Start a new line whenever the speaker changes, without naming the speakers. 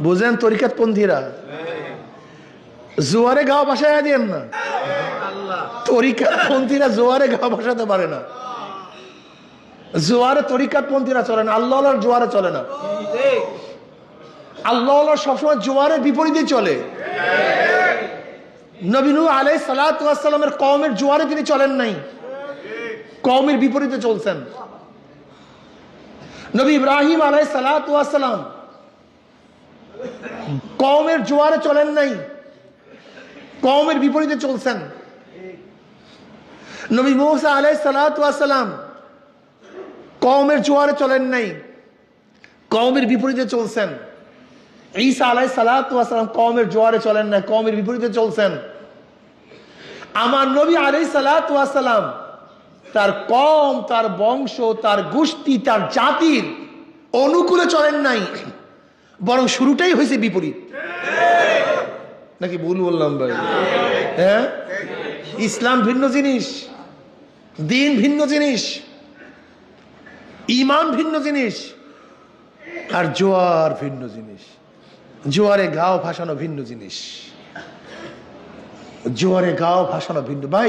বুঝেন তরিকাত পন্থীরা জোয়ারে গাও ভাসায় দিয়েন না। তরিকাত পন্থীরা জোয়ারে গাও ভাসাতে পারে না। জোয়ারে তরিকাত পন্থীরা চলে না, আল্লাহর জোয়ারে চলে না। আল্লাহ সবসময় জোয়ারের বিপরীতে চলে। নবী নূহ আলাইহিস সালাতু ওয়াস সালামের কওমের জোয়ারে তিনি চলেন নাই, কওমের বিপরীতে চলছেন। নবী ইব্রাহিম আলাইহিস সালাতু ওয়াস সালাম কওমের জোয়ারে চলেন নাই, কওমের বিপরীতে চলছেন। নবী মূসা আলাইহিস সালাতু ওয়াস সালাম কওমের জোয়ারে চলেন নাই, কওমের বিপরীতে চলছেন। ঈসা আলাইহিস সালাতু ওয়াস সালাম কওমের জোয়ারে চলেন নাই, কওমের বিপরীতে চলছেন। আমার নবী আলাইহিস সালাতু ওয়াস সালাম তার কওম, তার বংশ, তার গোষ্ঠী, তার জাতির অনুকূলে চলেন নাই, বরং শুরুটাই হয়েছে বিপরীত। নাকি ভুল বললাম ভাই? হ্যাঁ, ইসলাম ভিন্ন জিনিস, দিন ভিন্ন জিনিস, ঈমান ভিন্ন জিনিস, আর জোয়ার ভিন্ন জিনিস। জোয়ারে গাও ভাসানো ভিন্ন জিনিস, জোয়ারে গাও ভাসানো ভিন্ন। ভাই